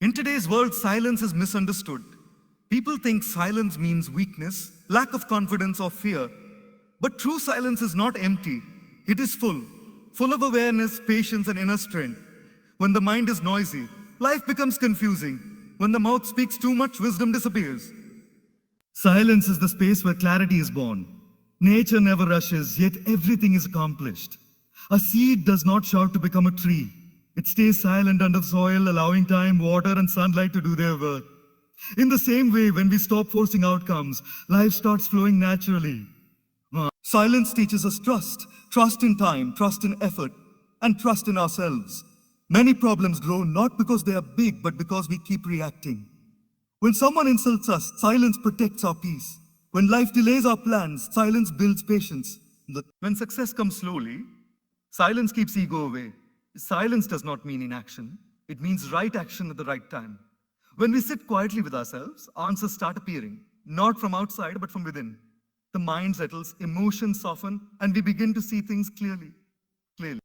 In today's world, silence is misunderstood. People think silence means weakness, lack of confidence, or fear. But true silence is not empty. It is full of awareness, patience, and inner strength. When the mind is noisy, life becomes confusing. When the mouth speaks too much, wisdom disappears. Silence is the space where clarity is born. Nature never rushes, yet everything is accomplished. A seed does not shout to become a tree. It stays silent under the soil, allowing time, water, and sunlight to do their work. In the same way, when we stop forcing outcomes, life starts flowing naturally. Silence teaches us trust in time, trust in effort, and trust in ourselves. Many problems grow not because they are big, but because we keep reacting. When someone insults us, silence protects our peace. When life delays our plans, silence builds patience. When success comes slowly, silence keeps ego away. Silence does not mean inaction. It means right action at the right time. When we sit quietly with ourselves, answers start appearing, not from outside, but from within. The mind settles, emotions soften, and we begin to see things clearly.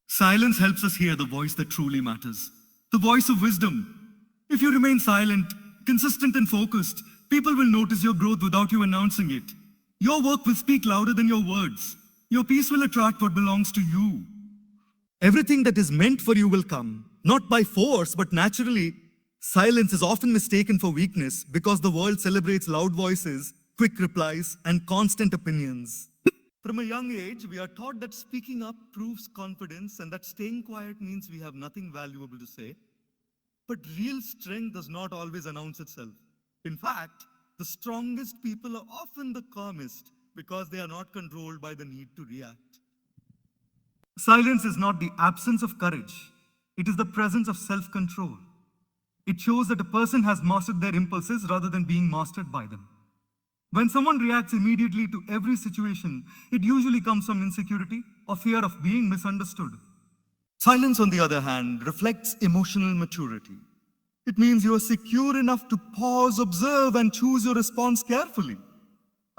Silence helps us hear the voice that truly matters, the voice of wisdom. If you remain silent, consistent, and focused, people will notice your growth without you announcing it. Your work will speak louder than your words. Your peace will attract what belongs to you. Everything that is meant for you will come, not by force, but naturally. Silence is often mistaken for weakness because the world celebrates loud voices, quick replies, and constant opinions. From a young age, we are taught that speaking up proves confidence and that staying quiet means we have nothing valuable to say. But real strength does not always announce itself. In fact, the strongest people are often the calmest because they are not controlled by the need to react. Silence is not the absence of courage. It is the presence of self-control. It shows that a person has mastered their impulses rather than being mastered by them. When someone reacts immediately to every situation, it usually comes from insecurity or fear of being misunderstood. Silence, on the other hand, reflects emotional maturity. It means you are secure enough to pause, observe, and choose your response carefully.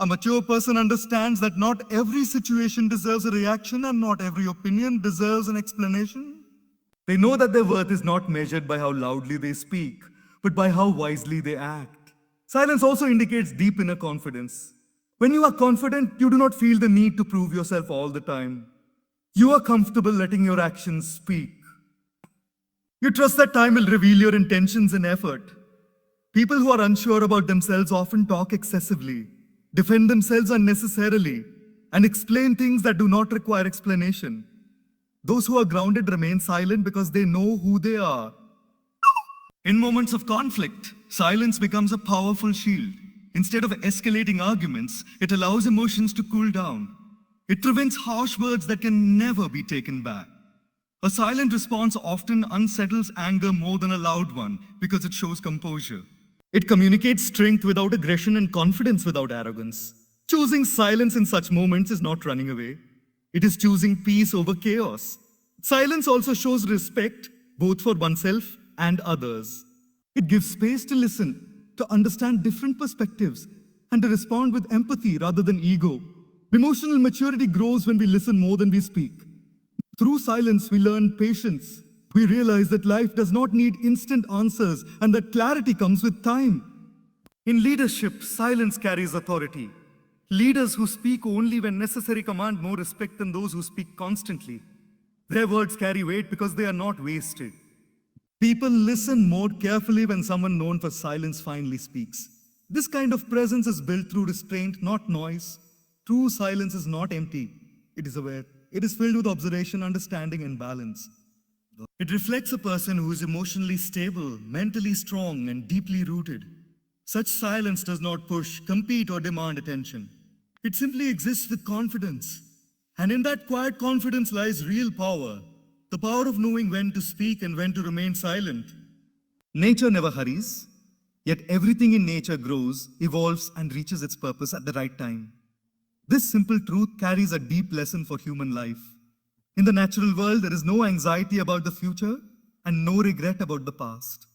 A mature person understands that not every situation deserves a reaction and not every opinion deserves an explanation. They know that their worth is not measured by how loudly they speak, but by how wisely they act. Silence also indicates deep inner confidence. When you are confident, you do not feel the need to prove yourself all the time. You are comfortable letting your actions speak. You trust that time will reveal your intentions and effort. People who are unsure about themselves often talk excessively, defend themselves unnecessarily, and explain things that do not require explanation. Those who are grounded remain silent because they know who they are. In moments of conflict, silence becomes a powerful shield. Instead of escalating arguments, it allows emotions to cool down. It prevents harsh words that can never be taken back. A silent response often unsettles anger more than a loud one because it shows composure. It communicates strength without aggression and confidence without arrogance. Choosing silence in such moments is not running away. It is choosing peace over chaos. Silence also shows respect, both for oneself and others. It gives space to listen, to understand different perspectives, and to respond with empathy rather than ego. Emotional maturity grows when we listen more than we speak. Through silence, we learn patience. We realize that life does not need instant answers and that clarity comes with time. In leadership, silence carries authority. Leaders who speak only when necessary command more respect than those who speak constantly. Their words carry weight because they are not wasted. People listen more carefully when someone known for silence finally speaks. This kind of presence is built through restraint, not noise. True silence is not empty. It is aware. It is filled with observation, understanding, and balance. It reflects a person who is emotionally stable, mentally strong, and deeply rooted. Such silence does not push, compete, or demand attention. It simply exists with confidence. And in that quiet confidence lies real power, the power of knowing when to speak and when to remain silent. Nature never hurries, yet everything in nature grows, evolves, and reaches its purpose at the right time. This simple truth carries a deep lesson for human life. In the natural world, there is no anxiety about the future and no regret about the past.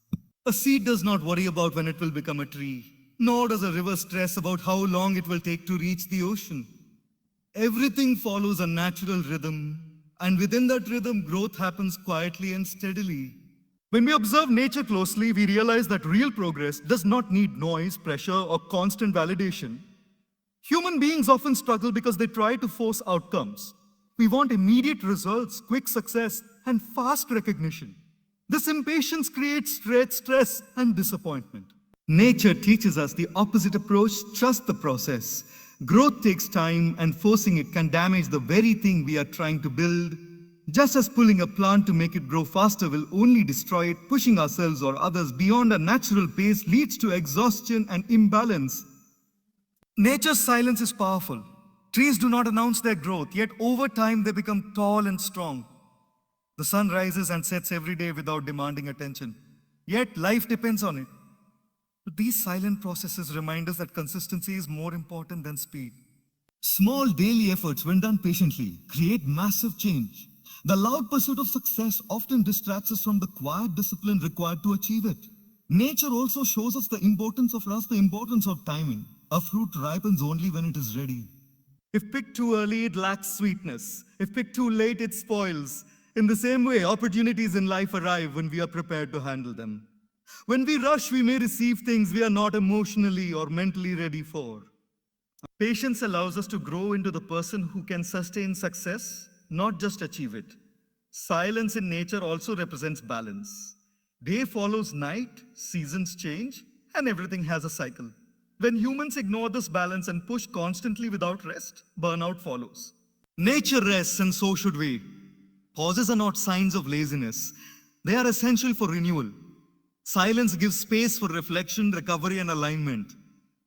A seed does not worry about when it will become a tree, nor does a river stress about how long it will take to reach the ocean. Everything follows a natural rhythm, and within that rhythm, growth happens quietly and steadily. When we observe nature closely, we realize that real progress does not need noise, pressure, or constant validation. Human beings often struggle because they try to force outcomes. We want immediate results, quick success, and fast recognition. This impatience creates stress, and disappointment. Nature teaches us the opposite approach: trust the process. Growth takes time, and forcing it can damage the very thing we are trying to build. Just as pulling a plant to make it grow faster will only destroy it, pushing ourselves or others beyond a natural pace leads to exhaustion and imbalance. Nature's silence is powerful. Trees do not announce their growth, yet over time they become tall and strong. The sun rises and sets every day without demanding attention, yet life depends on it. These silent processes remind us that consistency is more important than speed. Small daily efforts, when done patiently, create massive change. The loud pursuit of success often distracts us from the quiet discipline required to achieve it. Nature also shows us the importance of timing. A fruit ripens only when it is ready. If picked too early, it lacks sweetness. If picked too late, it spoils. In the same way, opportunities in life arrive when we are prepared to handle them. When we rush, we may receive things we are not emotionally or mentally ready for. Patience allows us to grow into the person who can sustain success, not just achieve it. Silence in nature also represents balance. Day follows night, seasons change, and everything has a cycle. When humans ignore this balance and push constantly without rest, burnout follows. Nature rests, and so should we. Pauses are not signs of laziness. They are essential for renewal. Silence gives space for reflection, recovery, and alignment.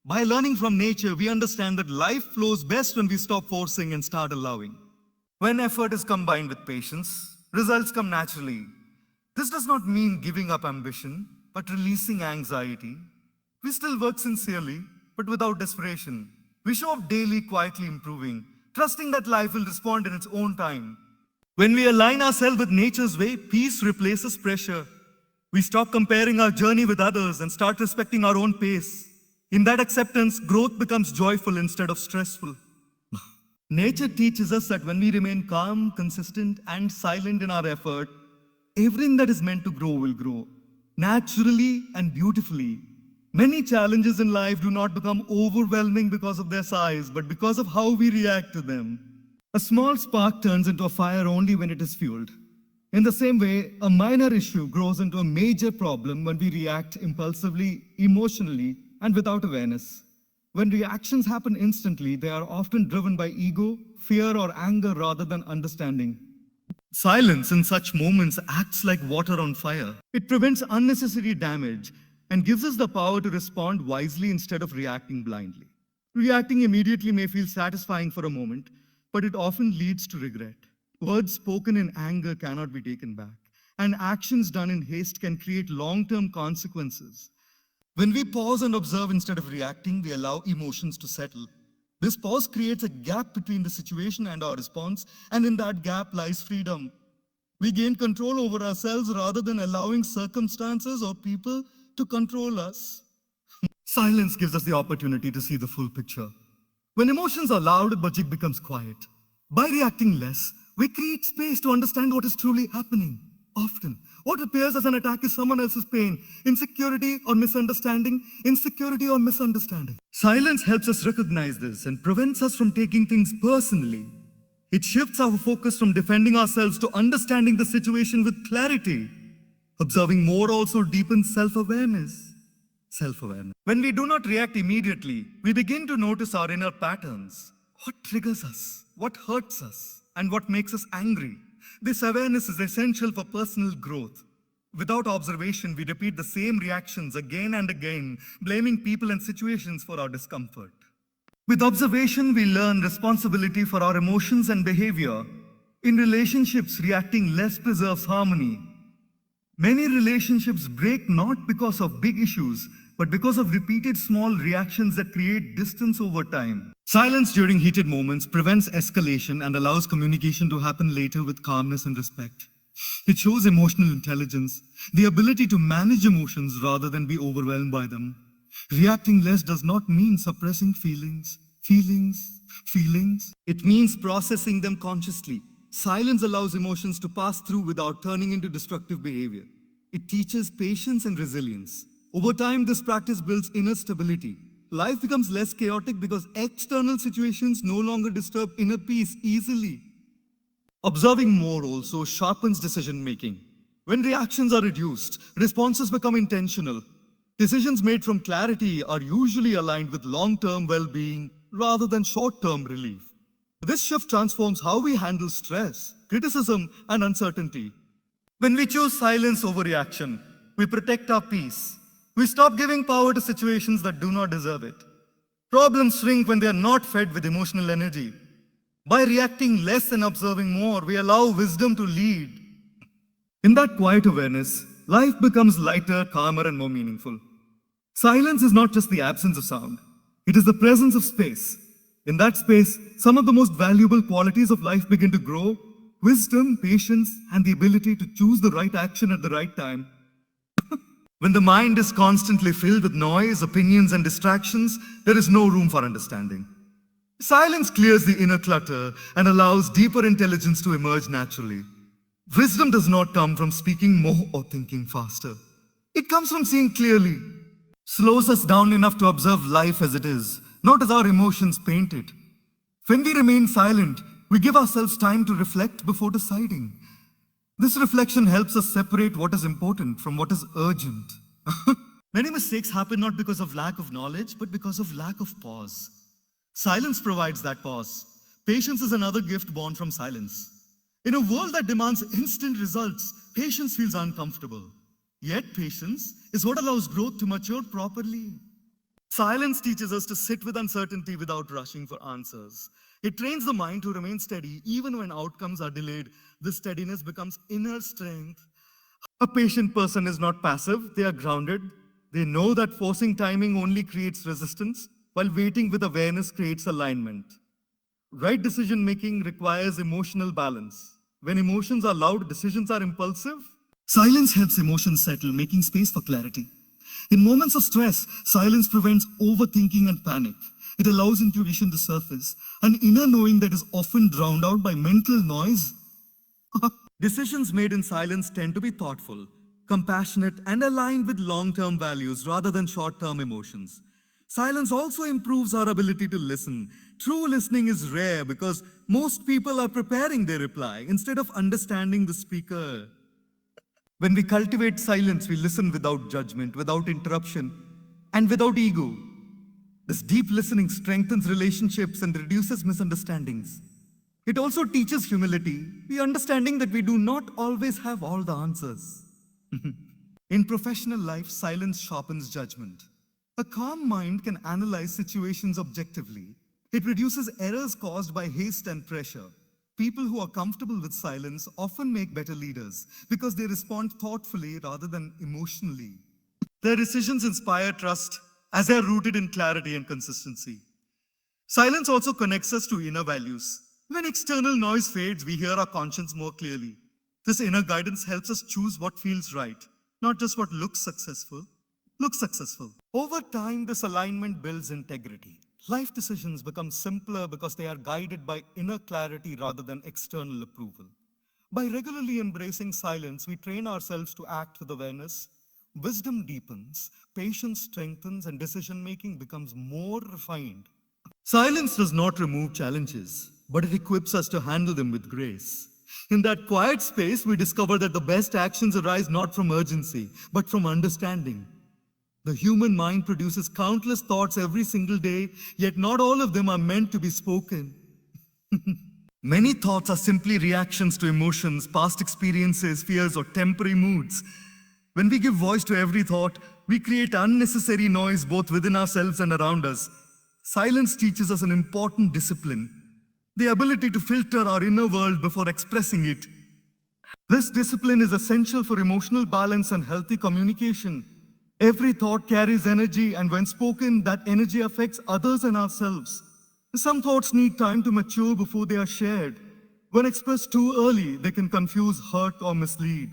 By learning from nature, we understand that life flows best when we stop forcing and start allowing. When effort is combined with patience, results come naturally. This does not mean giving up ambition, but releasing anxiety. We still work sincerely, but without desperation. We show up daily, quietly improving, trusting that life will respond in its own time. When we align ourselves with nature's way, peace replaces pressure. We stop comparing our journey with others and start respecting our own pace. In that acceptance, growth becomes joyful instead of stressful. Nature teaches us that when we remain calm, consistent, and silent in our effort, everything that is meant to grow will grow, naturally and beautifully. Many challenges in life do not become overwhelming because of their size, but because of how we react to them. A small spark turns into a fire only when it is fueled. In the same way, a minor issue grows into a major problem when we react impulsively, emotionally, and without awareness. When reactions happen instantly, they are often driven by ego, fear, or anger rather than understanding. Silence in such moments acts like water on fire. It prevents unnecessary damage and gives us the power to respond wisely instead of reacting blindly. Reacting immediately may feel satisfying for a moment, but it often leads to regret. Words spoken in anger cannot be taken back, and actions done in haste can create long-term consequences. When we pause and observe instead of reacting, we allow emotions to settle. This pause creates a gap between the situation and our response, and in that gap lies freedom. We gain control over ourselves rather than allowing circumstances or people to control us. Silence gives us the opportunity to see the full picture. When emotions are loud, logic becomes quiet. By reacting less, we create space to understand what is truly happening. Often, what appears as an attack is someone else's pain, insecurity or misunderstanding. Silence helps us recognize this and prevents us from taking things personally. It shifts our focus from defending ourselves to understanding the situation with clarity. Observing more also deepens self-awareness. When we do not react immediately, we begin to notice our inner patterns. What triggers us? What hurts us? And what makes us angry? This awareness is essential for personal growth. Without observation, we repeat the same reactions again and again, blaming people and situations for our discomfort. With observation, we learn responsibility for our emotions and behavior. In relationships, reacting less preserves harmony. Many relationships break not because of big issues, but because of repeated small reactions that create distance over time. Silence during heated moments prevents escalation and allows communication to happen later with calmness and respect. It shows emotional intelligence, the ability to manage emotions rather than be overwhelmed by them. Reacting less does not mean suppressing feelings. It means processing them consciously. Silence allows emotions to pass through without turning into destructive behavior. It teaches patience and resilience. Over time, this practice builds inner stability. Life becomes less chaotic because external situations no longer disturb inner peace easily. Observing more also sharpens decision making. When reactions are reduced, responses become intentional. Decisions made from clarity are usually aligned with long term well being rather than short term relief. This shift transforms how we handle stress, criticism, and uncertainty. When we choose silence over reaction, we protect our peace. We stop giving power to situations that do not deserve it. Problems shrink when they are not fed with emotional energy. By reacting less and observing more, we allow wisdom to lead. In that quiet awareness, life becomes lighter, calmer, and more meaningful. Silence is not just the absence of sound, it is the presence of space. In that space, some of the most valuable qualities of life begin to grow: wisdom, patience, and the ability to choose the right action at the right time. When the mind is constantly filled with noise, opinions, and distractions, there is no room for understanding. Silence clears the inner clutter and allows deeper intelligence to emerge naturally. Wisdom does not come from speaking more or thinking faster. It comes from seeing clearly. Slows us down enough to observe life as it is, not as our emotions paint it. When we remain silent, we give ourselves time to reflect before deciding. This reflection helps us separate what is important from what is urgent. Many mistakes happen not because of lack of knowledge, but because of lack of pause. Silence provides that pause. Patience is another gift born from silence. In a world that demands instant results, patience feels uncomfortable. Yet patience is what allows growth to mature properly. Silence teaches us to sit with uncertainty without rushing for answers. It trains the mind to remain steady even when outcomes are delayed. This steadiness becomes inner strength. A patient person is not passive, they are grounded. They know that forcing timing only creates resistance, while waiting with awareness creates alignment. Right decision making requires emotional balance. When emotions are loud, decisions are impulsive. Silence helps emotions settle, making space for clarity. In moments of stress, silence prevents overthinking and panic. It allows intuition to surface, an inner knowing that is often drowned out by mental noise. Decisions made in silence tend to be thoughtful, compassionate, and aligned with long-term values rather than short-term emotions. Silence also improves our ability to listen. True listening is rare because most people are preparing their reply instead of understanding the speaker. When we cultivate silence, we listen without judgment, without interruption, and without ego. This deep listening strengthens relationships and reduces misunderstandings. It also teaches humility, the understanding that we do not always have all the answers. In professional life, silence sharpens judgment. A calm mind can analyze situations objectively. It reduces errors caused by haste and pressure. People who are comfortable with silence often make better leaders because they respond thoughtfully rather than emotionally. Their decisions inspire trust as they are rooted in clarity and consistency. Silence also connects us to inner values. When external noise fades, we hear our conscience more clearly. This inner guidance helps us choose what feels right, not just what looks successful. Over time, this alignment builds integrity. Life decisions become simpler because they are guided by inner clarity rather than external approval. By regularly embracing silence, we train ourselves to act with awareness. Wisdom deepens, patience strengthens, and decision-making becomes more refined. Silence does not remove challenges, but it equips us to handle them with grace. In that quiet space, we discover that the best actions arise not from urgency, but from understanding. The human mind produces countless thoughts every single day, yet not all of them are meant to be spoken. Many thoughts are simply reactions to emotions, past experiences, fears, or temporary moods. When we give voice to every thought, we create unnecessary noise both within ourselves and around us. Silence teaches us an important discipline, the ability to filter our inner world before expressing it. This discipline is essential for emotional balance and healthy communication. Every thought carries energy, and when spoken, that energy affects others and ourselves. Some thoughts need time to mature before they are shared. When expressed too early, they can confuse, hurt, or mislead.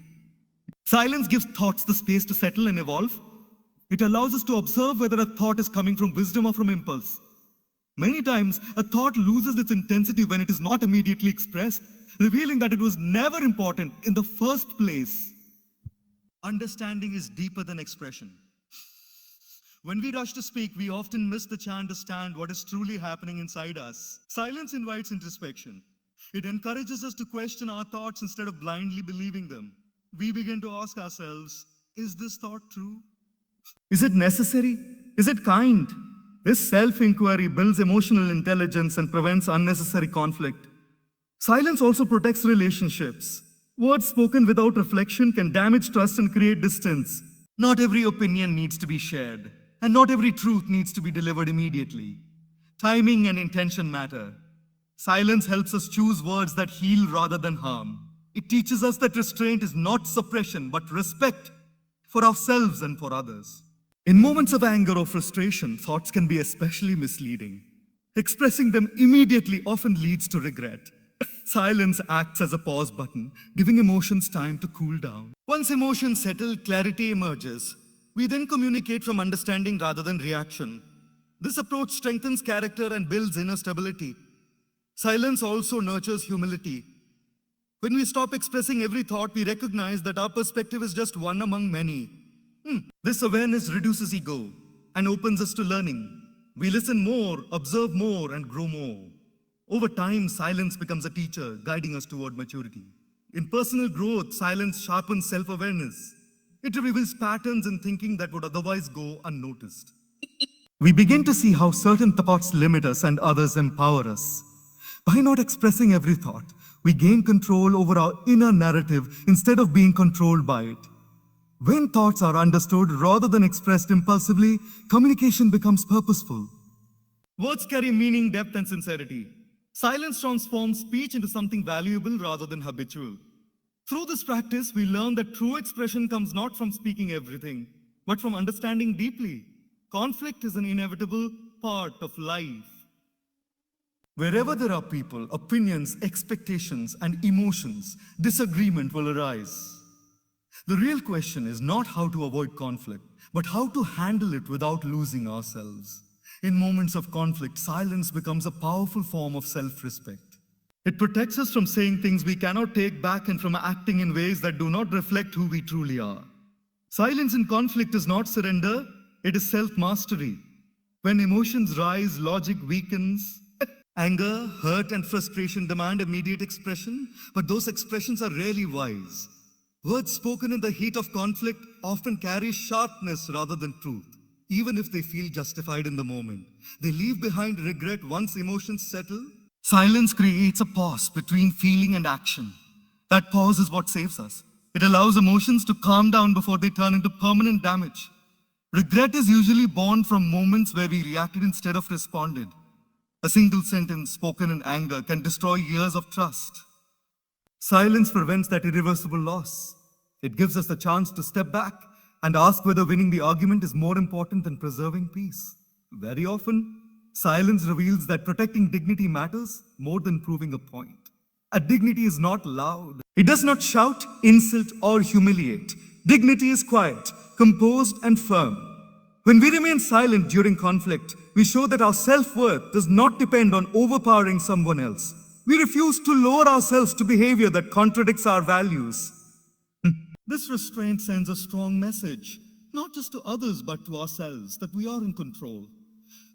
Silence gives thoughts the space to settle and evolve. It allows us to observe whether a thought is coming from wisdom or from impulse. Many times, a thought loses its intensity when it is not immediately expressed, revealing that it was never important in the first place. Understanding is deeper than expression. When we rush to speak, we often miss the chance to understand what is truly happening inside us. Silence invites introspection. It encourages us to question our thoughts instead of blindly believing them. We begin to ask ourselves, is this thought true? Is it necessary? Is it kind? This self-inquiry builds emotional intelligence and prevents unnecessary conflict. Silence also protects relationships. Words spoken without reflection can damage trust and create distance. Not every opinion needs to be shared, and not every truth needs to be delivered immediately. Timing and intention matter. Silence helps us choose words that heal rather than harm. It teaches us that restraint is not suppression, but respect for ourselves and for others. In moments of anger or frustration, thoughts can be especially misleading. Expressing them immediately often leads to regret. Silence acts as a pause button, giving emotions time to cool down. Once emotions settle, clarity emerges. We then communicate from understanding rather than reaction. This approach strengthens character and builds inner stability. Silence also nurtures humility. When we stop expressing every thought, we recognize that our perspective is just one among many. This awareness reduces ego and opens us to learning. We listen more, observe more, and grow more. Over time, silence becomes a teacher, guiding us toward maturity. In personal growth, silence sharpens self-awareness. It reveals patterns in thinking that would otherwise go unnoticed. We begin to see how certain thoughts limit us and others empower us. By not expressing every thought, we gain control over our inner narrative instead of being controlled by it. When thoughts are understood rather than expressed impulsively, communication becomes purposeful. Words carry meaning, depth, and sincerity. Silence transforms speech into something valuable rather than habitual. Through this practice, we learn that true expression comes not from speaking everything, but from understanding deeply. Conflict is an inevitable part of life. Wherever there are people, opinions, expectations, and emotions, disagreement will arise. The real question is not how to avoid conflict, but how to handle it without losing ourselves. In moments of conflict, silence becomes a powerful form of self-respect. It protects us from saying things we cannot take back and from acting in ways that do not reflect who we truly are. Silence in conflict is not surrender, it is self-mastery. When emotions rise, logic weakens. Anger, hurt, and frustration demand immediate expression, but those expressions are rarely wise. Words spoken in the heat of conflict often carry sharpness rather than truth. Even if they feel justified in the moment, they leave behind regret once emotions settle. Silence creates a pause between feeling and action. That pause is what saves us. It allows emotions to calm down before they turn into permanent damage. Regret is usually born from moments where we reacted instead of responded. A single sentence spoken in anger can destroy years of trust. Silence prevents that irreversible loss. It gives us the chance to step back and ask whether winning the argument is more important than preserving peace. Very often, silence reveals that protecting dignity matters more than proving a point. A dignity is not loud. It does not shout, insult, or humiliate. Dignity is quiet, composed, and firm. When we remain silent during conflict, we show that our self-worth does not depend on overpowering someone else. We refuse to lower ourselves to behavior that contradicts our values. This restraint sends a strong message, not just to others but to ourselves, that we are in control.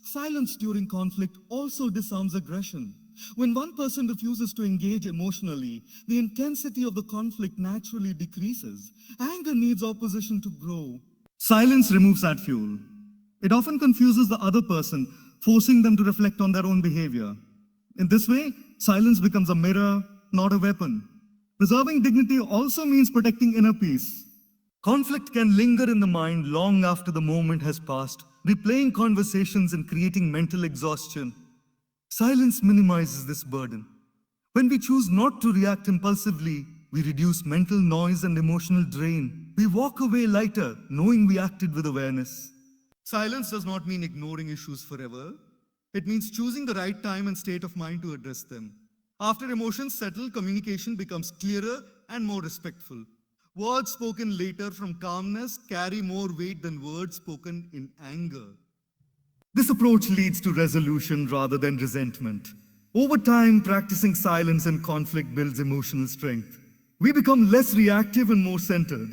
Silence during conflict also disarms aggression. When one person refuses to engage emotionally, the intensity of the conflict naturally decreases. Anger needs opposition to grow. Silence removes that fuel. It often confuses the other person, forcing them to reflect on their own behavior. In this way, silence becomes a mirror, not a weapon. Preserving dignity also means protecting inner peace. Conflict can linger in the mind long after the moment has passed, replaying conversations and creating mental exhaustion. Silence minimizes this burden. When we choose not to react impulsively, we reduce mental noise and emotional drain. We walk away lighter, knowing we acted with awareness. Silence does not mean ignoring issues forever. It means choosing the right time and state of mind to address them. After emotions settle, communication becomes clearer and more respectful. Words spoken later from calmness carry more weight than words spoken in anger. This approach leads to resolution rather than resentment. Over time, practicing silence in conflict builds emotional strength. We become less reactive and more centered.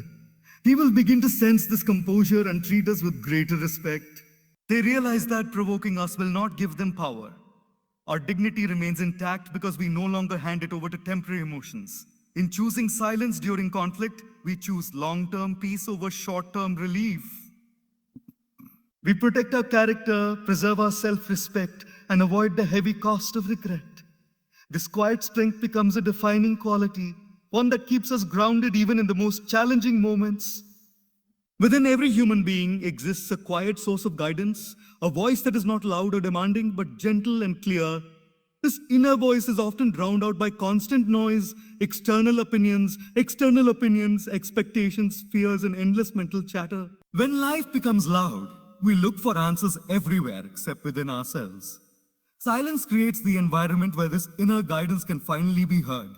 People begin to sense this composure and treat us with greater respect. They realize that provoking us will not give them power. Our dignity remains intact because we no longer hand it over to temporary emotions. In choosing silence during conflict, we choose long-term peace over short-term relief. We protect our character, preserve our self-respect, and avoid the heavy cost of regret. This quiet strength becomes a defining quality, one that keeps us grounded even in the most challenging moments. Within every human being exists a quiet source of guidance, a voice that is not loud or demanding, but gentle and clear. This inner voice is often drowned out by constant noise, external opinions, expectations, fears, and endless mental chatter. When life becomes loud, we look for answers everywhere except within ourselves. Silence creates the environment where this inner guidance can finally be heard.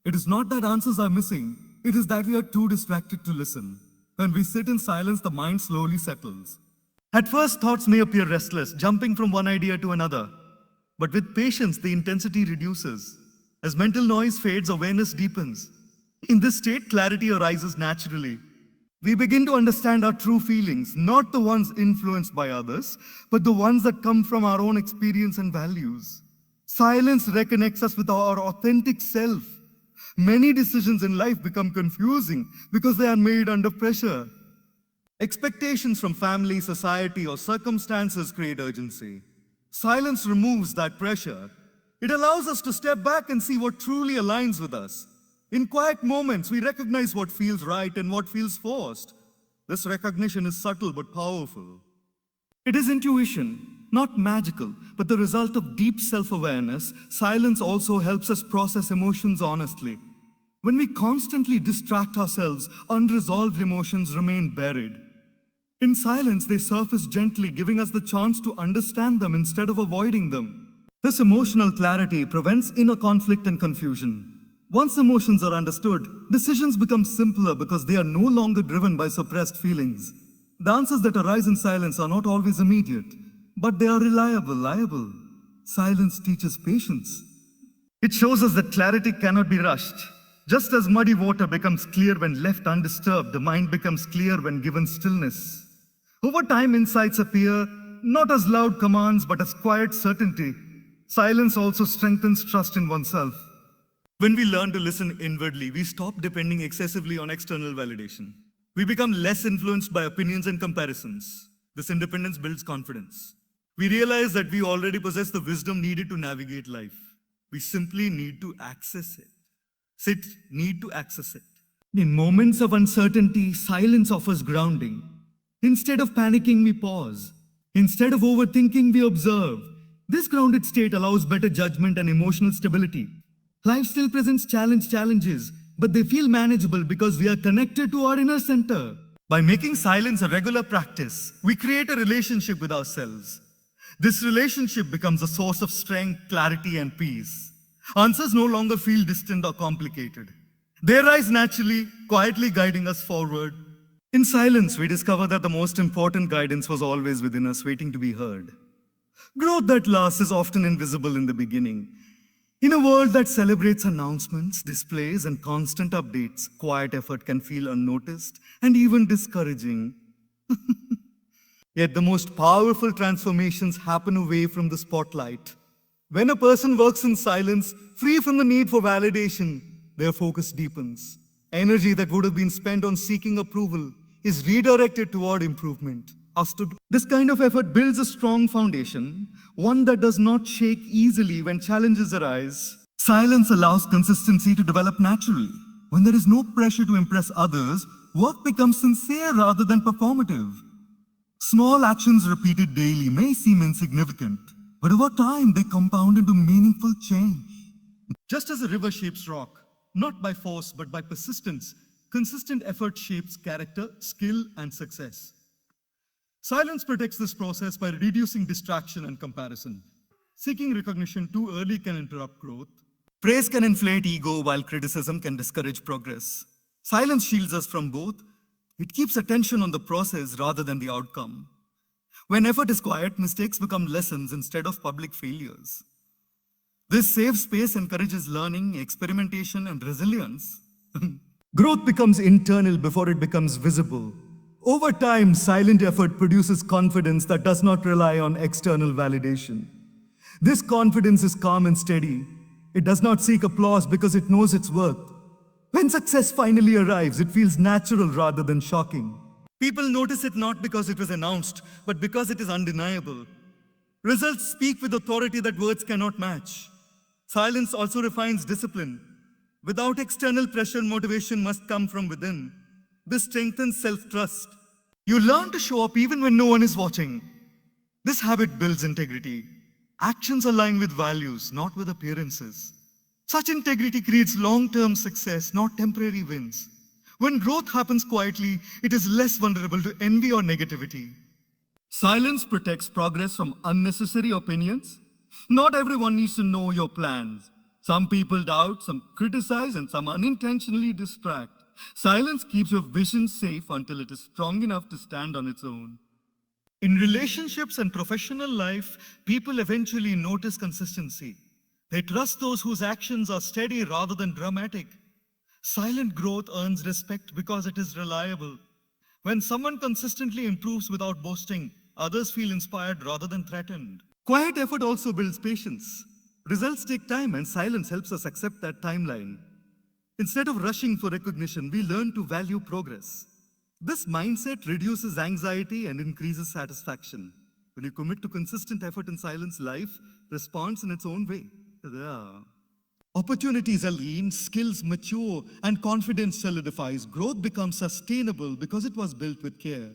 It is not that answers are missing, it is that we are too distracted to listen. When we sit in silence, the mind slowly settles. At first, thoughts may appear restless, jumping from one idea to another. But with patience, the intensity reduces. As mental noise fades, awareness deepens. In this state, clarity arises naturally. We begin to understand our true feelings, not the ones influenced by others, but the ones that come from our own experience and values. Silence reconnects us with our authentic self. Many decisions in life become confusing because they are made under pressure. Expectations from family, society, or circumstances create urgency. Silence removes that pressure. It allows us to step back and see what truly aligns with us. In quiet moments, we recognize what feels right and what feels forced. This recognition is subtle but powerful. It is intuition, not magical, but the result of deep self-awareness. Silence also helps us process emotions honestly. When we constantly distract ourselves, unresolved emotions remain buried. In silence, they surface gently, giving us the chance to understand them instead of avoiding them. This emotional clarity prevents inner conflict and confusion. Once emotions are understood, decisions become simpler because they are no longer driven by suppressed feelings. The answers that arise in silence are not always immediate, but they are reliable. Silence teaches patience. It shows us that clarity cannot be rushed. Just as muddy water becomes clear when left undisturbed, the mind becomes clear when given stillness. Over time, insights appear not as loud commands, but as quiet certainty. Silence also strengthens trust in oneself. When we learn to listen inwardly, we stop depending excessively on external validation. We become less influenced by opinions and comparisons. This independence builds confidence. We realize that we already possess the wisdom needed to navigate life. We simply need to access it. Need to access it. In moments of uncertainty, silence offers grounding. Instead of panicking, we pause. Instead of overthinking, we observe. This grounded state allows better judgment and emotional stability. Life still presents challenges, but they feel manageable because we are connected to our inner center. By making silence a regular practice, we create a relationship with ourselves. This relationship becomes a source of strength, clarity, and peace. Answers no longer feel distant or complicated. They arise naturally, quietly guiding us forward. In silence, we discover that the most important guidance was always within us, waiting to be heard. Growth that lasts is often invisible in the beginning. In a world that celebrates announcements, displays, and constant updates, quiet effort can feel unnoticed and even discouraging. Yet the most powerful transformations happen away from the spotlight. When a person works in silence, free from the need for validation, their focus deepens. Energy that would have been spent on seeking approval is redirected toward improvement. This kind of effort builds a strong foundation, one that does not shake easily when challenges arise. Silence allows consistency to develop naturally. When there is no pressure to impress others, work becomes sincere rather than performative. Small actions repeated daily may seem insignificant, but over time they compound into meaningful change. Just as a river shapes rock, not by force but by persistence, consistent effort shapes character, skill, and success. Silence protects this process by reducing distraction and comparison. Seeking recognition too early can interrupt growth. Praise can inflate ego while criticism can discourage progress. Silence shields us from both. It keeps attention on the process rather than the outcome. When effort is quiet, mistakes become lessons instead of public failures. This safe space encourages learning, experimentation, and resilience. Growth becomes internal before it becomes visible. Over time, silent effort produces confidence that does not rely on external validation. This confidence is calm and steady. It does not seek applause because it knows its worth. When success finally arrives, it feels natural rather than shocking. People notice it not because it was announced, but because it is undeniable. Results speak with authority that words cannot match. Silence also refines discipline. Without external pressure, motivation must come from within. This strengthens self-trust. You learn to show up even when no one is watching. This habit builds integrity. Actions align with values, not with appearances. Such integrity creates long-term success, not temporary wins. When growth happens quietly, it is less vulnerable to envy or negativity. Silence protects progress from unnecessary opinions. Not everyone needs to know your plans. Some people doubt, some criticize, and some unintentionally distract. Silence keeps your vision safe until it is strong enough to stand on its own. In relationships and professional life, people eventually notice consistency. They trust those whose actions are steady rather than dramatic. Silent growth earns respect because it is reliable. When someone consistently improves without boasting, others feel inspired rather than threatened. Quiet effort also builds patience. Results take time, and silence helps us accept that timeline. Instead of rushing for recognition, we learn to value progress. This mindset reduces anxiety and increases satisfaction. When you commit to consistent effort in silence, life responds in its own way. Yeah. Opportunities are lean, skills mature, and confidence solidifies. Growth becomes sustainable because it was built with care.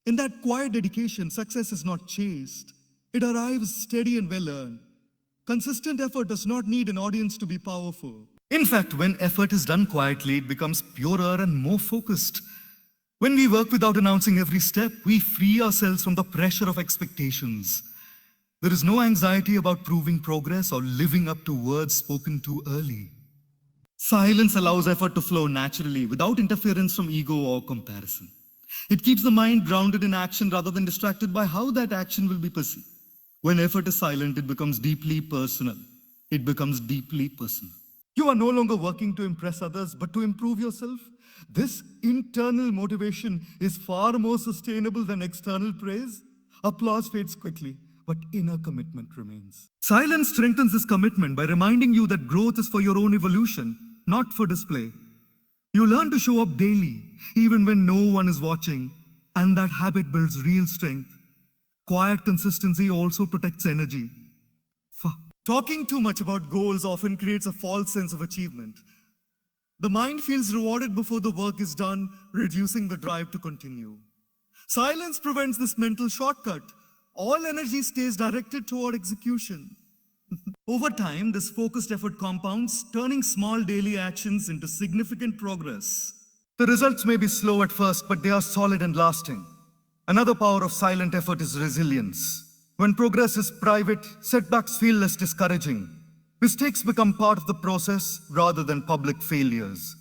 In that quiet dedication, success is not chased. It arrives steady and well earned. Consistent effort does not need an audience to be powerful. In fact, when effort is done quietly, it becomes purer and more focused. When we work without announcing every step, we free ourselves from the pressure of expectations. There is no anxiety about proving progress or living up to words spoken too early. Silence allows effort to flow naturally without interference from ego or comparison. It keeps the mind grounded in action rather than distracted by how that action will be perceived. When effort is silent, it becomes deeply personal. It becomes deeply personal. You are no longer working to impress others, but to improve yourself. This internal motivation is far more sustainable than external praise. Applause fades quickly, but inner commitment remains. Silence strengthens this commitment by reminding you that growth is for your own evolution, not for display. You learn to show up daily, even when no one is watching, and that habit builds real strength. Quiet consistency also protects energy. Talking too much about goals often creates a false sense of achievement. The mind feels rewarded before the work is done, reducing the drive to continue. Silence prevents this mental shortcut. All energy stays directed toward execution. Over time, this focused effort compounds, turning small daily actions into significant progress. The results may be slow at first, but they are solid and lasting. Another power of silent effort is resilience. When progress is private, setbacks feel less discouraging. Mistakes become part of the process rather than public failures.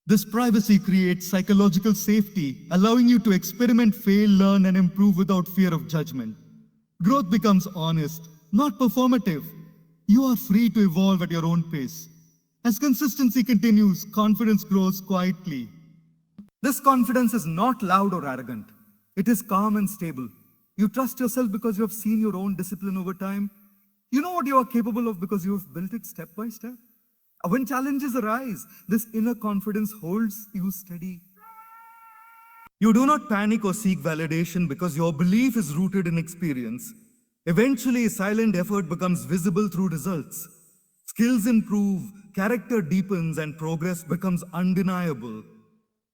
This privacy creates psychological safety, allowing you to experiment, fail, learn, and improve without fear of judgment. Growth becomes honest, not performative. You are free to evolve at your own pace. As consistency continues, confidence grows quietly. This confidence is not loud or arrogant. It is calm and stable. You trust yourself because you have seen your own discipline over time. You know what you are capable of because you have built it step by step. When challenges arise, this inner confidence holds you steady. You do not panic or seek validation because your belief is rooted in experience. Eventually, silent effort becomes visible through results. Skills improve, character deepens, and progress becomes undeniable.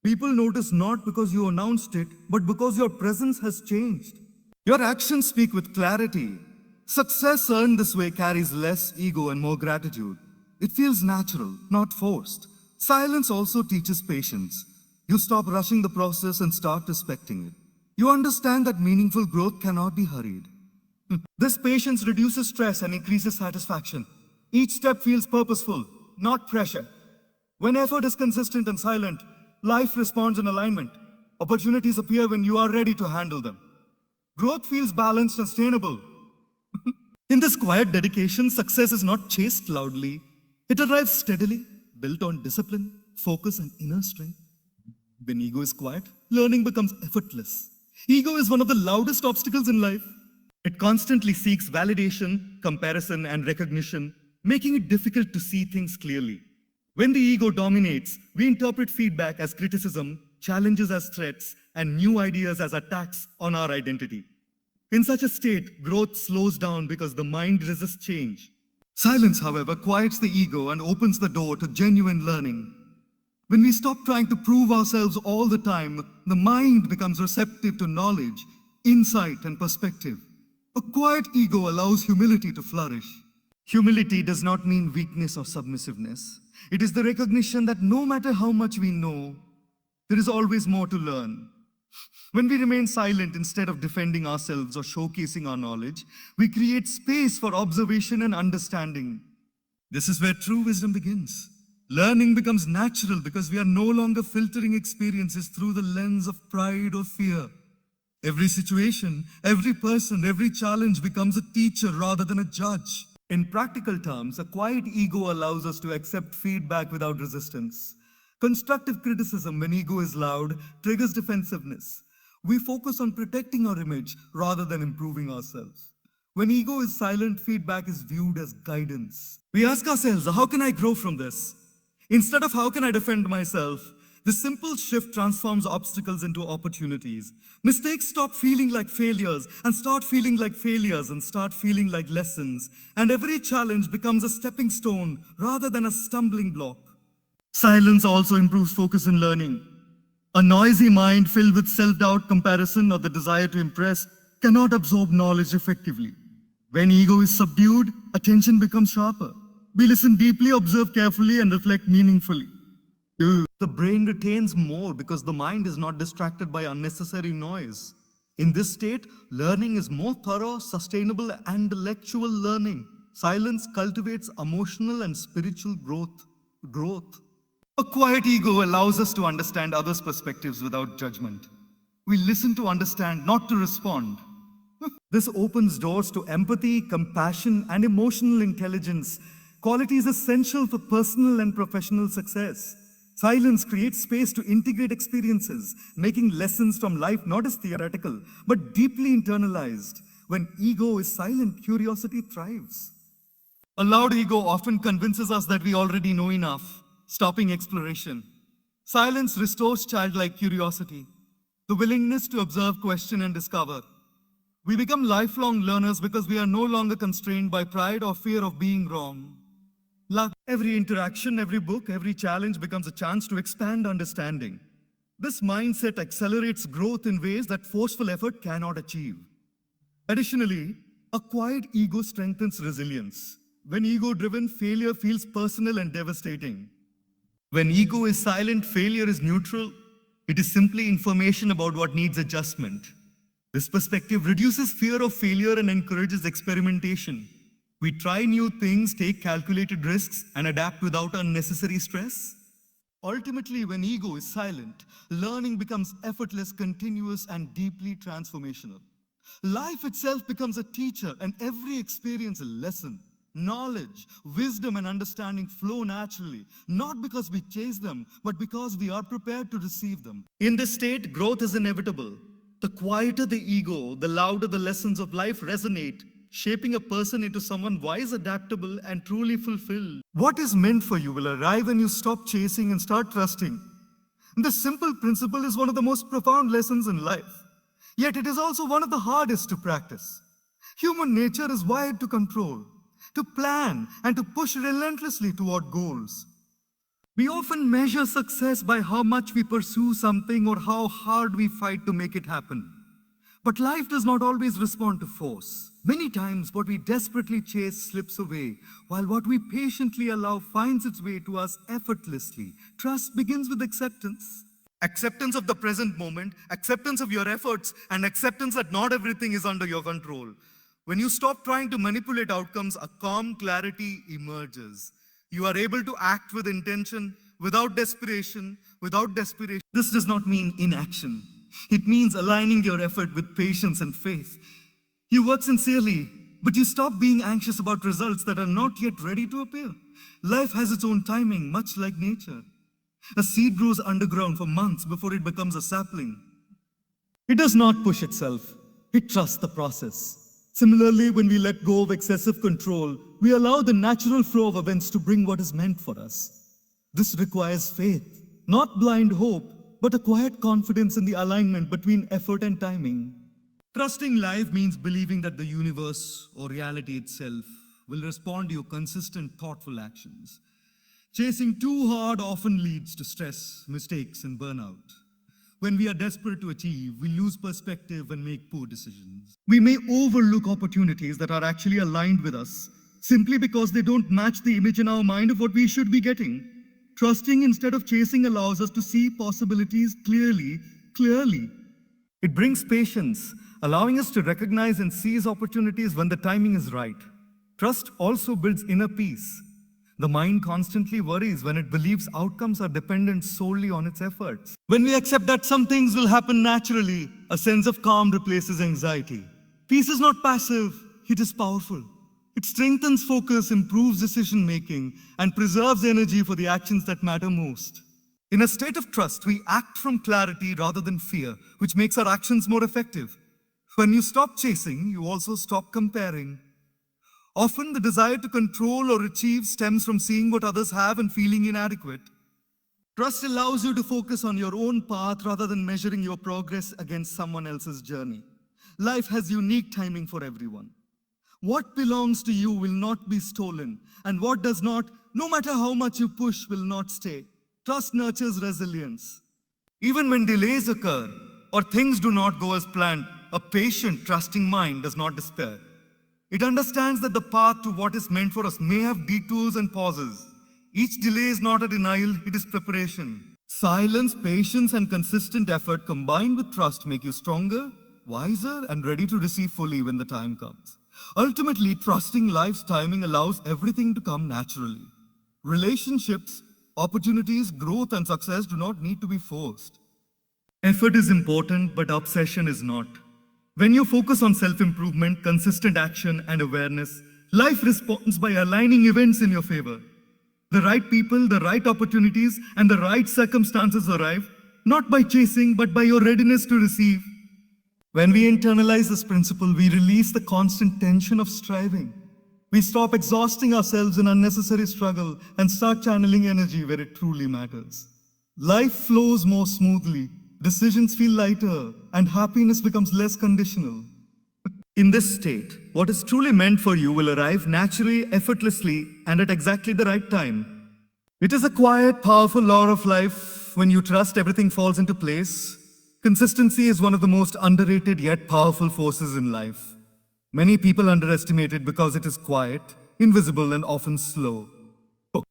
People notice not because you announced it, but because your presence has changed. Your actions speak with clarity. Success earned this way carries less ego and more gratitude. It feels natural, not forced. Silence also teaches patience. You stop rushing the process and start respecting it. You understand that meaningful growth cannot be hurried. This patience reduces stress and increases satisfaction. Each step feels purposeful, not pressure. When effort is consistent and silent, life responds in alignment. Opportunities appear when you are ready to handle them. Growth feels balanced and sustainable. In this quiet dedication, success is not chased loudly. It arrives steadily, built on discipline, focus, and inner strength. When ego is quiet, learning becomes effortless. Ego is one of the loudest obstacles in life. It constantly seeks validation, comparison, and recognition, making it difficult to see things clearly. When the ego dominates, we interpret feedback as criticism, challenges as threats, and new ideas as attacks on our identity. In such a state, growth slows down because the mind resists change. Silence, however, quiets the ego and opens the door to genuine learning. When we stop trying to prove ourselves all the time, the mind becomes receptive to knowledge, insight, and perspective. A quiet ego allows humility to flourish. Humility does not mean weakness or submissiveness. It is the recognition that no matter how much we know, there is always more to learn. When we remain silent instead of defending ourselves or showcasing our knowledge, we create space for observation and understanding. This is where true wisdom begins. Learning becomes natural because we are no longer filtering experiences through the lens of pride or fear. Every situation, every person, every challenge becomes a teacher rather than a judge. In practical terms, a quiet ego allows us to accept feedback without resistance. Constructive criticism, when ego is loud, triggers defensiveness. We focus on protecting our image rather than improving ourselves. When ego is silent, feedback is viewed as guidance. We ask ourselves, how can I grow from this? Instead of how can I defend myself, this simple shift transforms obstacles into opportunities. Mistakes stop feeling like failures and start feeling like failures and start feeling like lessons. And every challenge becomes a stepping stone rather than a stumbling block. Silence also improves focus in learning. A noisy mind filled with self-doubt, comparison, or the desire to impress cannot absorb knowledge effectively. When ego is subdued, attention becomes sharper. We listen deeply, observe carefully, and reflect meaningfully. The brain retains more because the mind is not distracted by unnecessary noise. In this state, learning is more thorough, sustainable, and intellectual learning. Silence cultivates emotional and spiritual growth. A quiet ego allows us to understand others' perspectives without judgment. We listen to understand, not to respond. This opens doors to empathy, compassion, and emotional intelligence, qualities essential for personal and professional success. Silence creates space to integrate experiences, making lessons from life not as theoretical, but deeply internalized. When ego is silent, curiosity thrives. A loud ego often convinces us that we already know enough, stopping exploration. Silence restores childlike curiosity, the willingness to observe, question, and discover. We become lifelong learners because we are no longer constrained by pride or fear of being wrong. Every interaction, every book, every challenge becomes a chance to expand understanding. This mindset accelerates growth in ways that forceful effort cannot achieve. Additionally, a quiet ego strengthens resilience. When ego-driven, failure feels personal and devastating. When ego is silent, failure is neutral. It is simply information about what needs adjustment. This perspective reduces fear of failure and encourages experimentation. We try new things, take calculated risks, and adapt without unnecessary stress. Ultimately, when ego is silent, learning becomes effortless, continuous, and deeply transformational. Life itself becomes a teacher, and every experience a lesson. Knowledge, wisdom, and understanding flow naturally, not because we chase them, but because we are prepared to receive them. In this state, growth is inevitable. The quieter the ego, the louder the lessons of life resonate, shaping a person into someone wise, adaptable, and truly fulfilled. What is meant for you will arrive when you stop chasing and start trusting. This simple principle is one of the most profound lessons in life. Yet it is also one of the hardest to practice. Human nature is wired to control, to plan, and to push relentlessly toward goals. We often measure success by how much we pursue something or how hard we fight to make it happen. But life does not always respond to force. Many times, what we desperately chase slips away, while what we patiently allow finds its way to us effortlessly. Trust begins with acceptance. Acceptance of the present moment, acceptance of your efforts, and acceptance that not everything is under your control. When you stop trying to manipulate outcomes, a calm clarity emerges. You are able to act with intention, without desperation. This does not mean inaction. It means aligning your effort with patience and faith. You work sincerely, but you stop being anxious about results that are not yet ready to appear. Life has its own timing, much like nature. A seed grows underground for months before it becomes a sapling. It does not push itself, it trusts the process. Similarly, when we let go of excessive control, we allow the natural flow of events to bring what is meant for us. This requires faith, not blind hope, but a quiet confidence in the alignment between effort and timing. Trusting life means believing that the universe or reality itself will respond to your consistent, thoughtful actions. Chasing too hard often leads to stress, mistakes, and burnout. When we are desperate to achieve, we lose perspective and make poor decisions. We may overlook opportunities that are actually aligned with us simply because they don't match the image in our mind of what we should be getting. Trusting instead of chasing allows us to see possibilities clearly. It brings patience, allowing us to recognize and seize opportunities when the timing is right. Trust also builds inner peace. The mind constantly worries when it believes outcomes are dependent solely on its efforts. When we accept that some things will happen naturally, a sense of calm replaces anxiety. Peace is not passive, it is powerful. It strengthens focus, improves decision making, and preserves energy for the actions that matter most. In a state of trust, we act from clarity rather than fear, which makes our actions more effective. When you stop chasing, you also stop comparing. Often, the desire to control or achieve stems from seeing what others have and feeling inadequate. Trust allows you to focus on your own path rather than measuring your progress against someone else's journey. Life has unique timing for everyone. What belongs to you will not be stolen, and what does not, no matter how much you push, will not stay. Trust nurtures resilience. Even when delays occur or things do not go as planned, a patient, trusting mind does not despair. It understands that the path to what is meant for us may have detours and pauses. Each delay is not a denial, it is preparation. Silence, patience, and consistent effort combined with trust make you stronger, wiser, and ready to receive fully when the time comes. Ultimately, trusting life's timing allows everything to come naturally. Relationships, opportunities, growth, and success do not need to be forced. Effort is important, but obsession is not. When you focus on self-improvement, consistent action, and awareness, life responds by aligning events in your favor. The right people, the right opportunities, and the right circumstances arrive, not by chasing, but by your readiness to receive. When we internalize this principle, we release the constant tension of striving. We stop exhausting ourselves in unnecessary struggle and start channeling energy where it truly matters. Life flows more smoothly, decisions feel lighter, and happiness becomes less conditional. In this state, what is truly meant for you will arrive naturally, effortlessly, and at exactly the right time. It is a quiet, powerful law of life. When you trust, everything falls into place. Consistency is one of the most underrated yet powerful forces in life. Many people underestimate it because it is quiet, invisible, and often slow.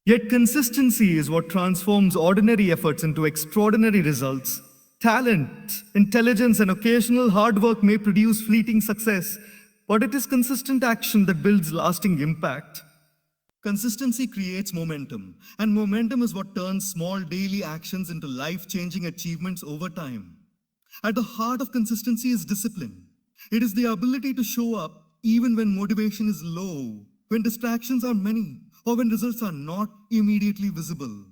Yet consistency is what transforms ordinary efforts into extraordinary results. Talent, intelligence, and occasional hard work may produce fleeting success, but it is consistent action that builds lasting impact. Consistency creates momentum, and momentum is what turns small daily actions into life-changing achievements over time. At the heart of consistency is discipline. It is the ability to show up even when motivation is low, when distractions are many, or when results are not immediately visible.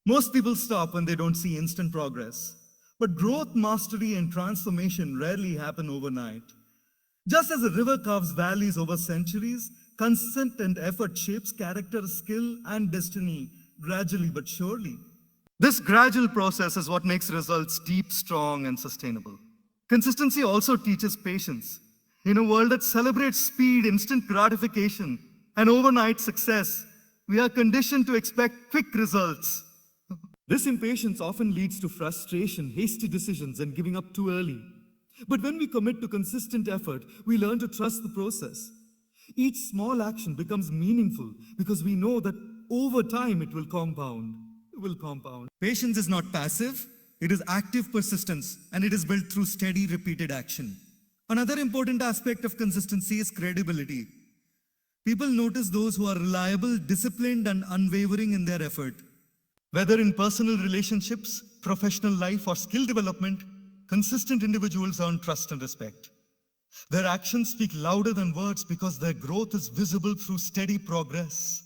Most people stop when they don't see instant progress. But growth, mastery, and transformation rarely happen overnight. Just as a river carves valleys over centuries, consistent effort shapes character, skill, and destiny gradually but surely. This gradual process is what makes results deep, strong, and sustainable. Consistency also teaches patience. In a world that celebrates speed, instant gratification, and overnight success, we are conditioned to expect quick results. This impatience often leads to frustration, hasty decisions, and giving up too early. But when we commit to consistent effort, we learn to trust the process. Each small action becomes meaningful because we know that over time it will compound. Patience is not passive, it is active persistence, and it is built through steady, repeated action. Another important aspect of consistency is credibility. People notice those who are reliable, disciplined, and unwavering in their effort. Whether in personal relationships, professional life, or skill development, consistent individuals earn trust and respect. Their actions speak louder than words because their growth is visible through steady progress.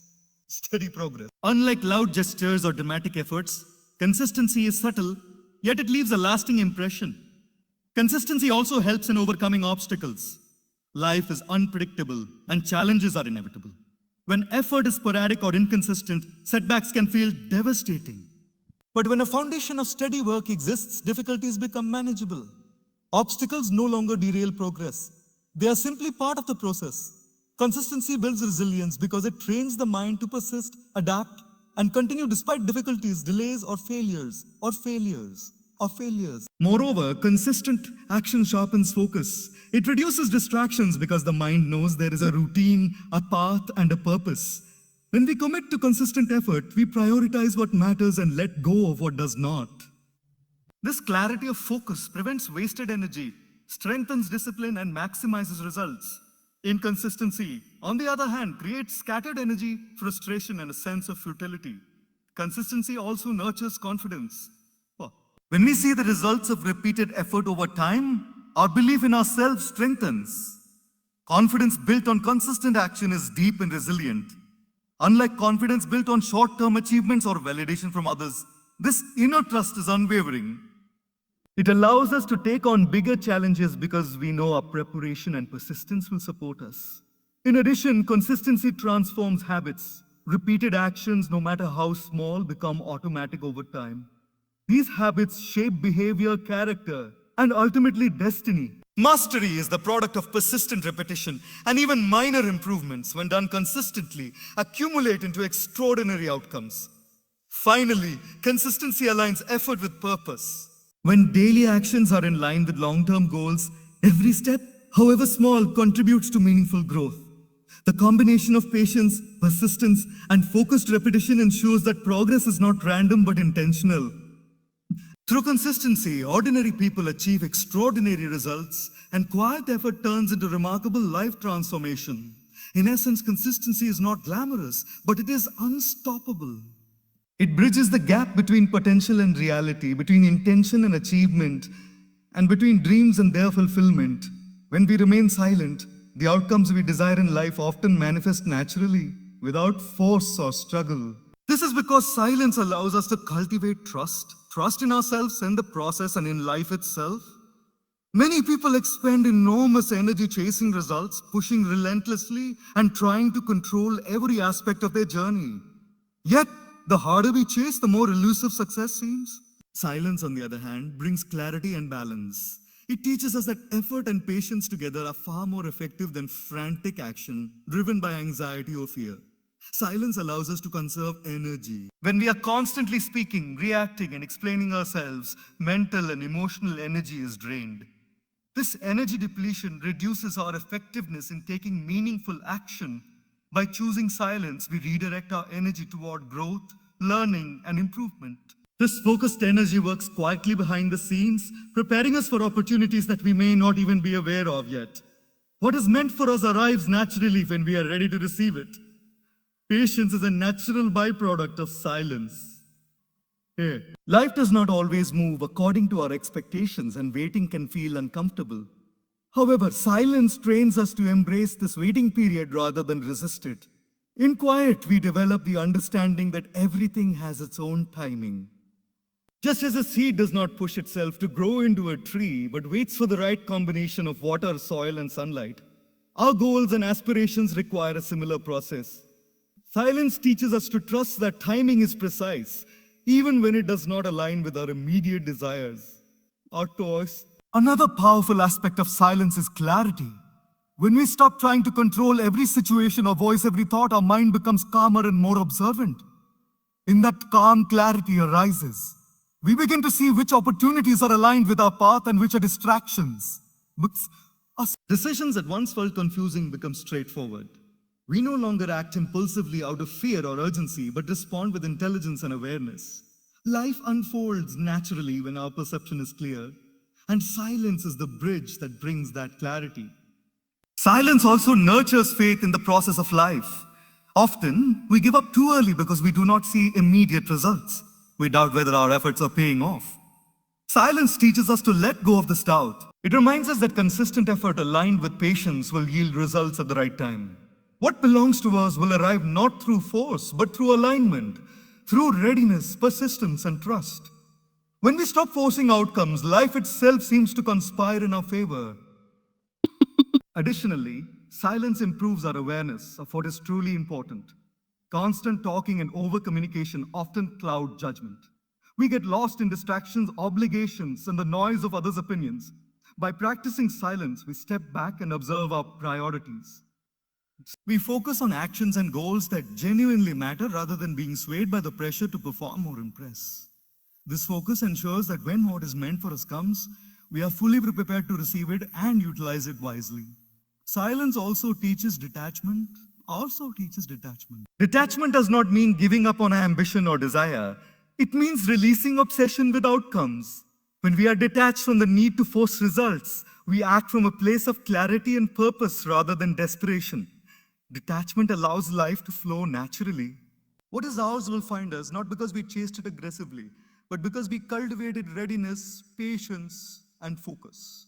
Unlike loud gestures or dramatic efforts, Consistency is subtle, yet it leaves a lasting impression. Consistency also helps in overcoming obstacles. Life is unpredictable and challenges are inevitable. When effort is sporadic or inconsistent, setbacks can feel devastating. But when a foundation of steady work exists, difficulties become manageable. Obstacles no longer derail progress. They are simply part of the process. Consistency builds resilience because it trains the mind to persist, adapt, and continue despite difficulties, delays, or failures. Moreover, consistent action sharpens focus. It reduces distractions because the mind knows there is a routine, a path, and a purpose. When we commit to consistent effort, we prioritize what matters and let go of what does not. This clarity of focus prevents wasted energy, strengthens discipline, and maximizes results. Inconsistency, on the other hand, creates scattered energy, frustration, and a sense of futility. Consistency also nurtures confidence. When we see the results of repeated effort over time, our belief in ourselves strengthens. Confidence built on consistent action is deep and resilient. Unlike confidence built on short-term achievements or validation from others, this inner trust is unwavering. It allows us to take on bigger challenges because we know our preparation and persistence will support us. In addition, consistency transforms habits. Repeated actions, no matter how small, become automatic over time. These habits shape behavior, character, and ultimately destiny. Mastery is the product of persistent repetition, and even minor improvements, when done consistently, accumulate into extraordinary outcomes. Finally, consistency aligns effort with purpose. When daily actions are in line with long-term goals, every step, however small, contributes to meaningful growth. The combination of patience, persistence, and focused repetition ensures that progress is not random but intentional. Through consistency, ordinary people achieve extraordinary results, and quiet effort turns into remarkable life transformation. In essence, consistency is not glamorous, but it is unstoppable. It bridges the gap between potential and reality, between intention and achievement, and between dreams and their fulfillment. When we remain silent, the outcomes we desire in life often manifest naturally, without force or struggle. This is because silence allows us to cultivate trust in ourselves and the process and in life itself. Many people expend enormous energy chasing results, pushing relentlessly, and trying to control every aspect of their journey. Yet, the harder we chase, the more elusive success seems. Silence, on the other hand, brings clarity and balance. It teaches us that effort and patience together are far more effective than frantic action driven by anxiety or fear. Silence allows us to conserve energy. When we are constantly speaking, reacting, and explaining ourselves, mental and emotional energy is drained. This energy depletion reduces our effectiveness in taking meaningful action. By choosing silence, we redirect our energy toward growth, learning, and improvement. This focused energy works quietly behind the scenes, preparing us for opportunities that we may not even be aware of yet. What is meant for us arrives naturally when we are ready to receive it. Patience is a natural byproduct of silence. Life does not always move according to our expectations, and waiting can feel uncomfortable. However, silence trains us to embrace this waiting period rather than resist it. In quiet, we develop the understanding that everything has its own timing. Just as a seed does not push itself to grow into a tree, but waits for the right combination of water, soil, and sunlight, our goals and aspirations require a similar process. Silence teaches us to trust that timing is precise, even when it does not align with our immediate desires. Our choice. Another powerful aspect of silence is clarity. When we stop trying to control every situation or voice every thought, our mind becomes calmer and more observant. In that calm, clarity arises. We begin to see which opportunities are aligned with our path and which are distractions. Decisions that once felt confusing become straightforward. We no longer act impulsively out of fear or urgency, but respond with intelligence and awareness. Life unfolds naturally when our perception is clear, and silence is the bridge that brings that clarity. Silence also nurtures faith in the process of life. Often, we give up too early because we do not see immediate results. We doubt whether our efforts are paying off. Silence teaches us to let go of this doubt. It reminds us that consistent effort aligned with patience will yield results at the right time. What belongs to us will arrive not through force, but through alignment. through readiness, persistence, and trust. When we stop forcing outcomes, life itself seems to conspire in our favor. Additionally, silence improves our awareness of what is truly important. Constant talking and over communication often cloud judgment. We get lost in distractions, obligations, and the noise of others' opinions. By practicing silence, we step back and observe our priorities. We focus on actions and goals that genuinely matter rather than being swayed by the pressure to perform or impress. This focus ensures that when what is meant for us comes, we are fully prepared to receive it and utilize it wisely. Silence also teaches detachment. Detachment does not mean giving up on ambition or desire. It means releasing obsession with outcomes. When we are detached from the need to force results, we act from a place of clarity and purpose rather than desperation. Detachment allows life to flow naturally. What is ours will find us, not because we chased it aggressively, but because we cultivated readiness, patience, and focus.